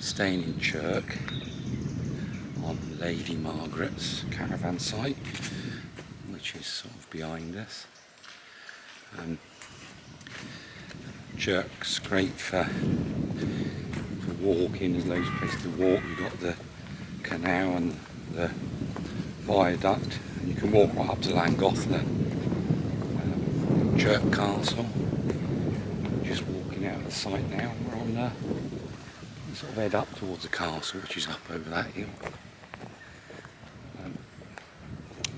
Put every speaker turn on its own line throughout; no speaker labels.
staying in Chirk on Lady Margarets caravan site, which is sort of behind us. Chirk's great for walking. There's loads of places to walk. You've got the canal and the viaduct, and you can walk right up to Llangollen, Chirk Castle. Just walking out of the site now. We're on sort of head up towards the castle, which is up over that hill.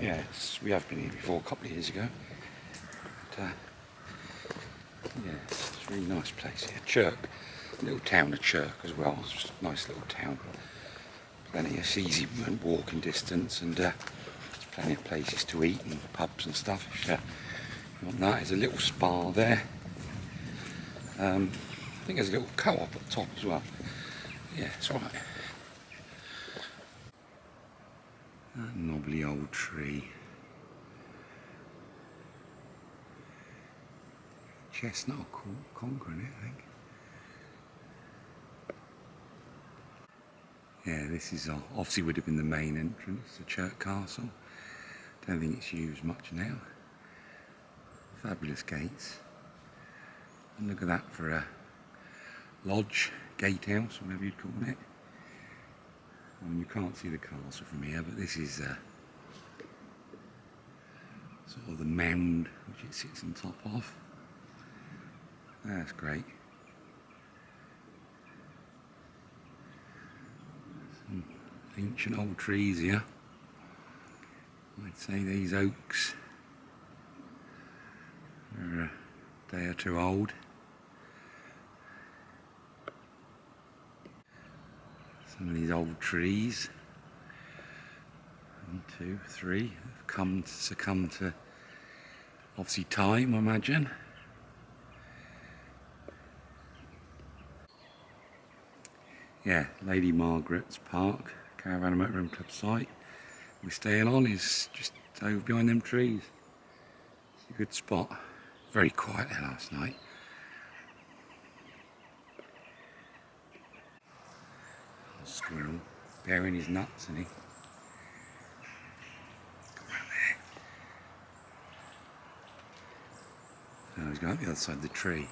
Yes, we have been here before a couple of years ago. But, yeah, it's a really nice place here. Chirk, little town of Chirk as well. It's just a nice little town. Plenty of easy walking distance, and there's plenty of places to eat and pubs and stuff. If you want that, there's a little spa there. I think there's a little co-op at the top as well. Yeah, it's alright. That knobbly old tree. Chestnut or conker in it, I think. Yeah, this is obviously would have been the main entrance to Chirk Castle. Don't think it's used much now. Fabulous gates. And look at that for a lodge, gatehouse, whatever you'd call it. And you can't see the castle from here, but this is sort of the mound which it sits on top of. That's great. Some ancient old trees here. I'd say these oaks are a day or two old. Some of these old trees, 1, 2, 3, have succumbed to obviously time, I imagine. Yeah, Lady Margaret's Park, Caravan and Motorhome Club site we're staying on is just over behind them trees. It's a good spot. Very quiet there last night. Squirrel bearing his nuts, isn't he? Come around there. Oh, he's going up the other side of the tree.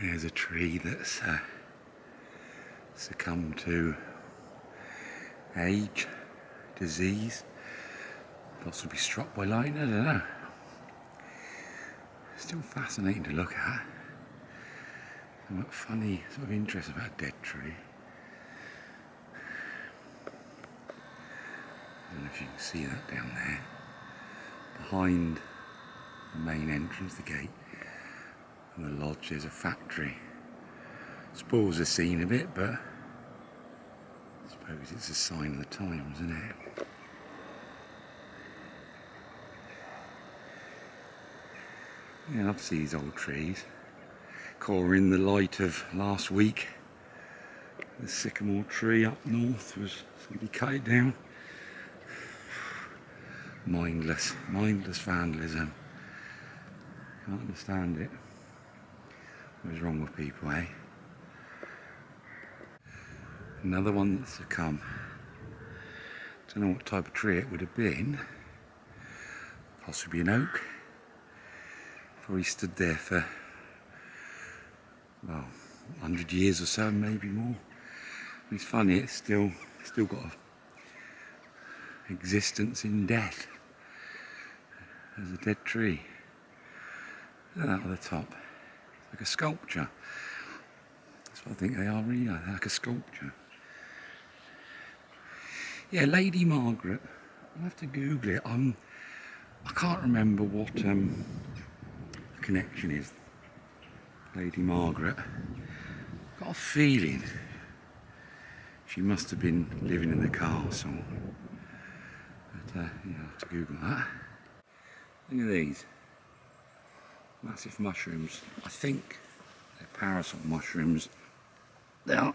There's a tree that's succumbed to age, disease, possibly struck by lightning, I don't know. Still fascinating to look at. And what funny sort of interest about a dead tree. I don't know if you can see that down there. Behind the main entrance, the gate, and the lodge, there's a factory. Spoils the scene a bit, but I suppose it's a sign of the times, isn't it? Yeah, I love to see these old trees. Caught in the light of last week. The sycamore tree up north was somebody cut it down. Mindless vandalism. Can't understand it. What is wrong with people, eh? Another one that's succumbed. Don't know what type of tree it would have been. Possibly an oak. Probably stood there for, well, 100 years or so, maybe more. It's funny, it's still got an existence in death as a dead tree. Look at that at the top, it's like a sculpture. That's what I think they are, really. They're like a sculpture. Yeah, Lady Margaret. I'll have to Google it. I can't remember what the connection is. Lady Margaret. I've got a feeling she must have been living in the castle. But you have to Google that. Look at these. Massive mushrooms. I think they're parasol mushrooms. They are.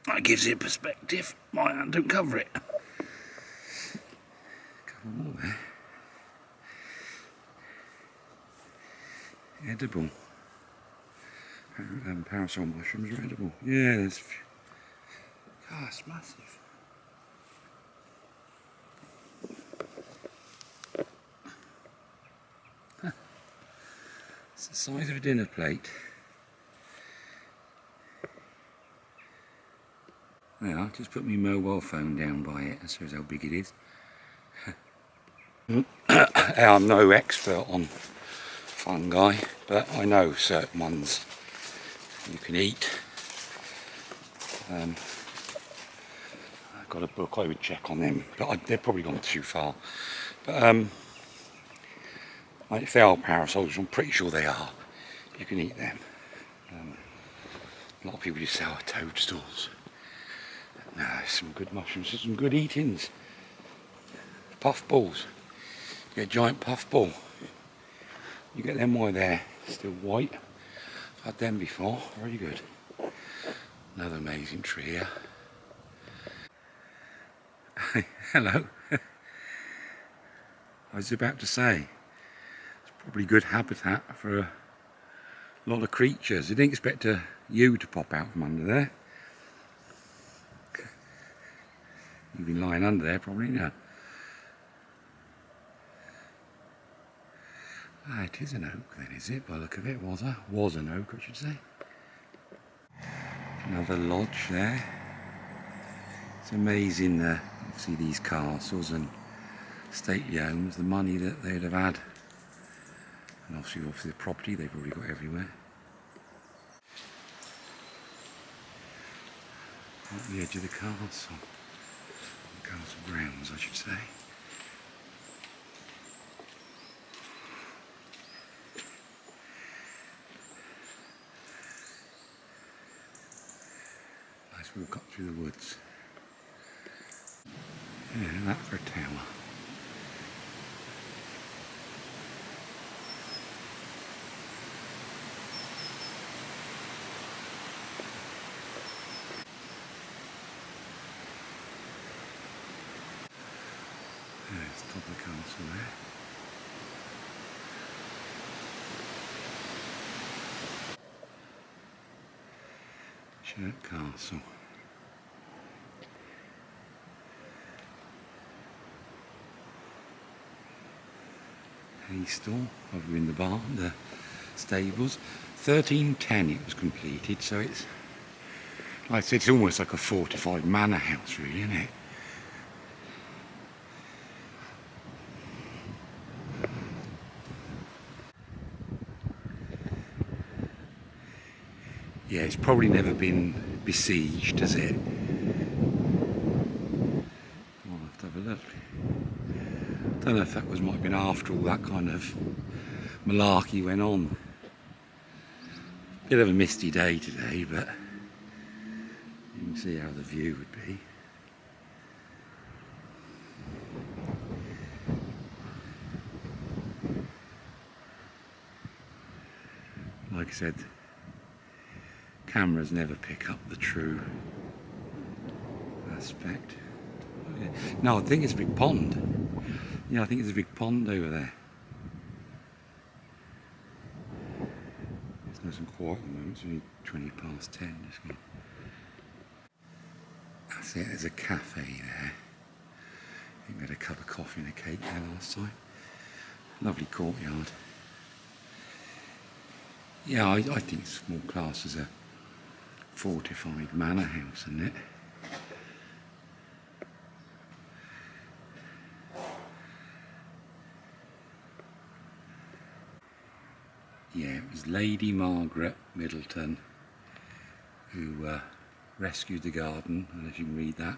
That gives it perspective. My hand don't cover it. A couple more there. Edible. Parasol mushrooms are edible. Yeah, there's. God, it's massive. It's the size of a dinner plate. Yeah, just put my mobile phone down by it. That shows how big it is. I'm no expert on fungi, but I know certain ones you can eat. I've got a book, I would check on them, but they've probably gone too far. But if they are parasols, I'm pretty sure they are, you can eat them. A lot of people just say, oh, toadstools. No, some good mushrooms, some good eatings. Puffballs. You get a giant puffball. You get them while they're still white. I've had them before, very good. Another amazing tree here. Hello. I was about to say, it's probably good habitat for a lot of creatures. You didn't expect you to pop out from under there. You've been lying under there probably now. Ah, it is an oak then, is it? By the look of it, was an oak, I should say. Another lodge there. It's amazing, obviously these castles and stately homes, the money that they'd have had. And obviously the property they've already got everywhere. At the edge of the castle grounds, I should say. Nice walk up through the woods. Yeah, that for a tower. There's the top of the castle there. Chirk Castle. Hay stall, probably in the barn, the stables. 1310 it was completed, so it's, like I said, it's almost like a fortified manor house really, isn't it? Yeah, it's probably never been besieged, has it? I'll have to have a look. Don't know if that might have been after all that kind of malarkey went on. Bit of a misty day today, but you can see how the view would be. Like I said, cameras never pick up the true aspect. Oh, yeah. No, I think it's a big pond. Yeah, I think it's a big pond over there. It's nice and quiet at the moment, it's only 20 past 10. That's it, there's a cafe there. I think we had a cup of coffee and a cake there last time. Lovely courtyard. Yeah, I think it's more classed as a fortified manor house, isn't it? Yeah, it was Lady Margaret Middleton who rescued the garden, I don't know if you can read that,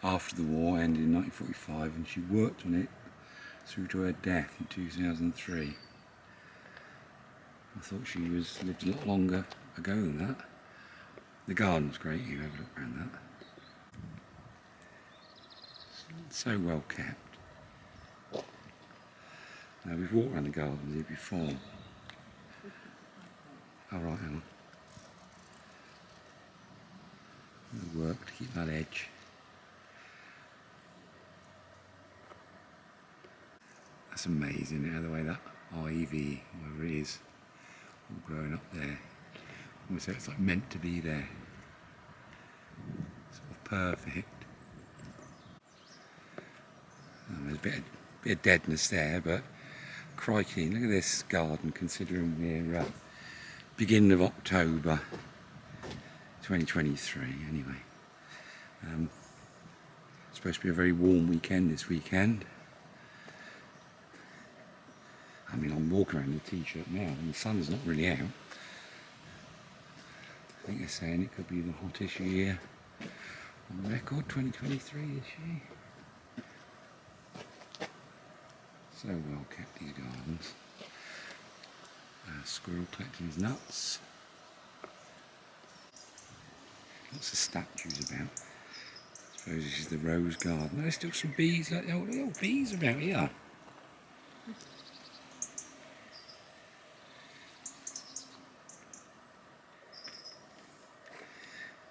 after the war ended in 1945, and she worked on it through to her death in 2003. I thought she lived a lot longer ago than that. The garden's great, you have a look around that. It's so well kept. Now we've walked around the garden here before. All right, hang on. It'll work to keep that edge. That's amazing, how the way that ivy, wherever it is, all growing up there. Almost like it's like meant to be there. Sort of perfect. There's a bit of deadness there, but crikey, look at this garden considering we're beginning of October 2023 anyway. It's supposed to be a very warm weekend this weekend. I mean, I'm walking around in a t-shirt now and the sun's not really out. I think they're saying it could be the hottest year on record, 2023 this year. So well kept, these gardens. Squirrel collecting his nuts. Lots of statues about. I suppose this is the rose garden. There's still some bees, like little bees about here.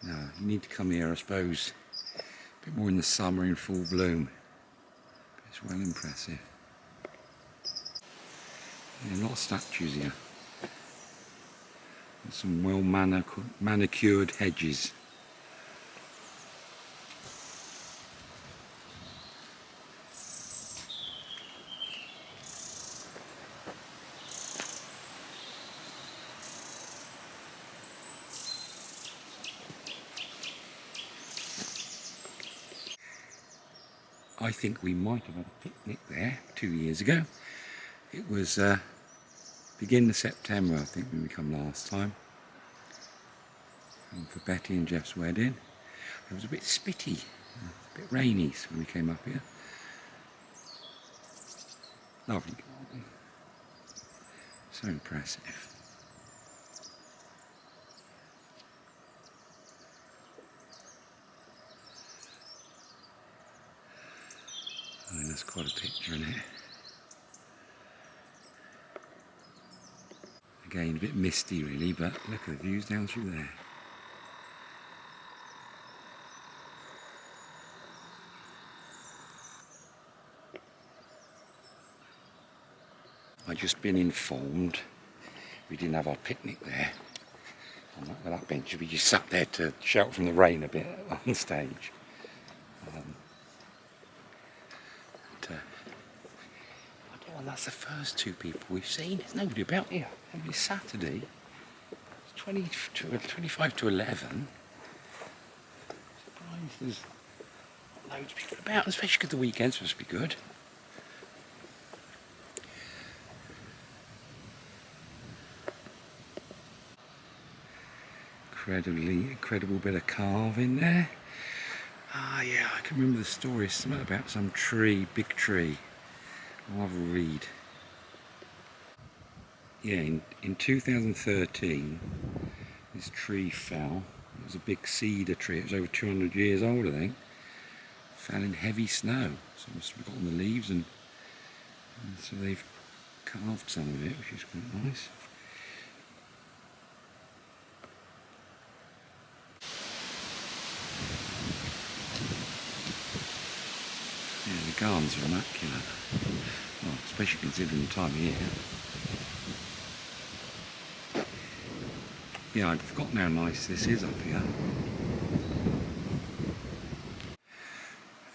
No, you need to come here, I suppose, a bit more in the summer in full bloom. It's well impressive. Yeah, a lot of statues here. And some well manicured hedges. I think we might have had a picnic there 2 years ago. It was beginning of September, I think, when we come last time. And for Betty and Jeff's wedding. It was a bit spitty, a bit rainy when we came up here. Lovely garden. So impressive. I mean, that's quite a picture in it. Again, a bit misty really, but look at the views down through there. I've just been informed we didn't have our picnic there. On that bench, we just sat there to shelter from the rain a bit on stage. Well, that's the first two people we've seen. There's nobody about here. Every Saturday. It's 25 to 11. Surprised there's loads of people about, especially because the weekend's supposed to be good. Incredible bit of carving there. Ah, yeah, I can remember the story. Something about some tree, big tree. I'll have a read. Yeah, in 2013, this tree fell. It was a big cedar tree. It was over 200 years old, I think. Fell in heavy snow. So it must have got on the leaves, and so they've carved some of it, which is quite nice. Yeah, the gardens are immaculate. Well, especially considering the time of year. Yeah, I'd forgotten how nice this is up here.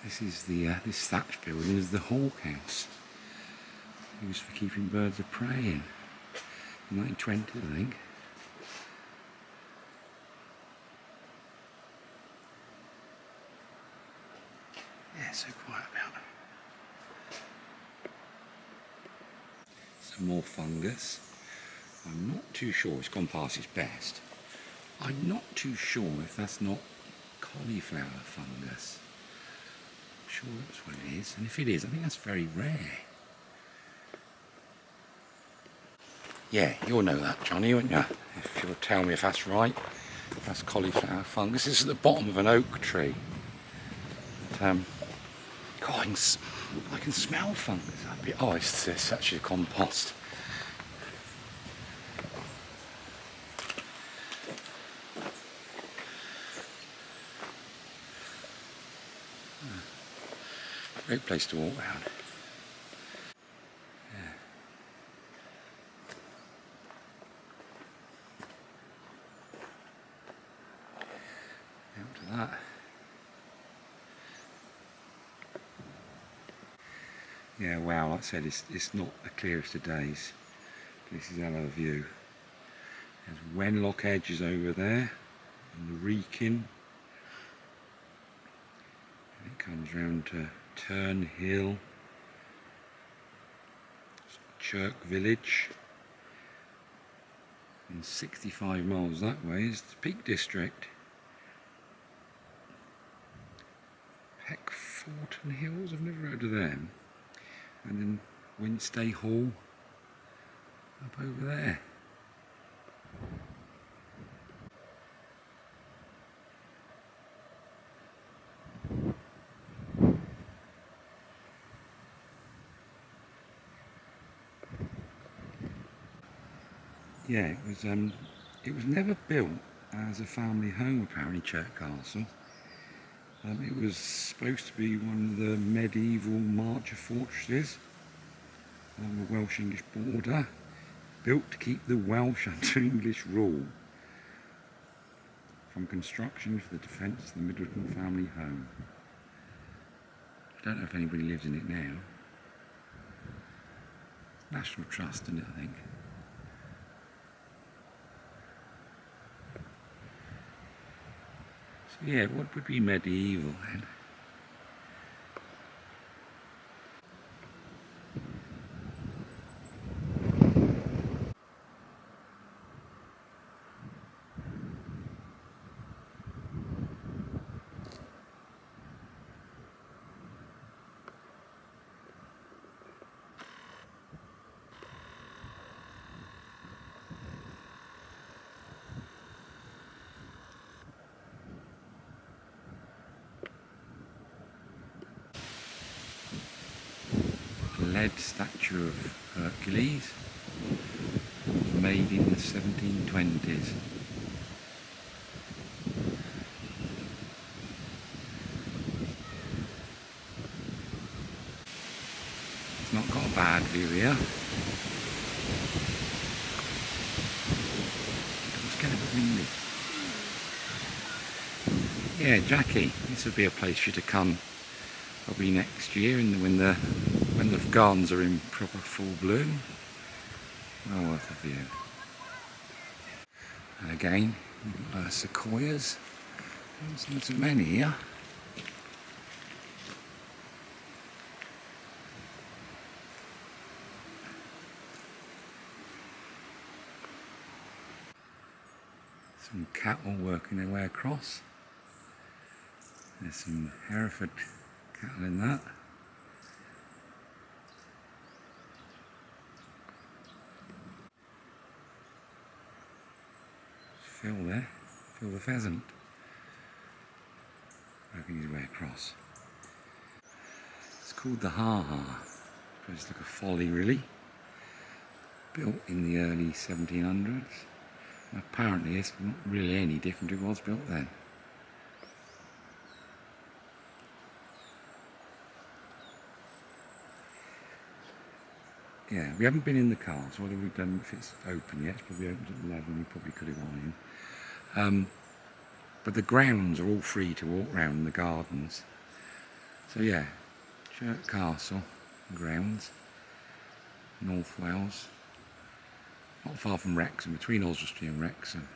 This is this thatched building is the hawk house. Used for keeping birds of prey in. 1920, I think. Yeah, so quiet about it. Some more fungus. I'm not too sure, it's gone past its best. I'm not too sure if that's not cauliflower fungus. I'm sure that's what it is, and if it is, I think that's very rare. Yeah, you'll know that, Johnny, won't you? If you'll tell me if that's right. If that's cauliflower fungus. This is at the bottom of an oak tree. But, God, I can smell fungus up here. Oh, it's actually compost. Great place to walk around. Yeah. Yeah, wow, like I said, it's not the clearest of days. This is a hell of a view. There's Wenlock Edge is over there, and the Wrekin. And it comes round to Turnhill, Chirk village. And 65 miles that way is the Peak District. Peckforton Hills, I've never heard of them. And then Winstay Hall up over there. Yeah, it was never built as a family home apparently, Chirk Castle. It was supposed to be one of the medieval marcher fortresses on the Welsh-English border, built to keep the Welsh under English rule from construction for the defence of the Middleton family home. I don't know if anybody lives in it now. National Trust, isn't it, I think. So yeah, what would be medieval then? Lead statue of Hercules, made in the 1720s. It's not got a bad view here. It's getting a bit windy. Yeah, Jackie, this would be a place for you to come probably next year when the gardens are in proper full bloom. Well worth a view. And again, you've got sequoias. There's not so many here. Some cattle working their way across. There's some Hereford cattle in that. Phil there, Phil the pheasant, working his way across. It's called the Ha-Ha. It's like a folly really, built in the early 1700s. And apparently it's not really any different to it was built then. Yeah, we haven't been in the car, so what have we done if it's open yet? It's probably open at 11, we probably could have gone in. But the grounds are all free to walk around the gardens. So yeah, Chirk Castle grounds, North Wales, not far from Wrexham, between Oswestry and Wrexham.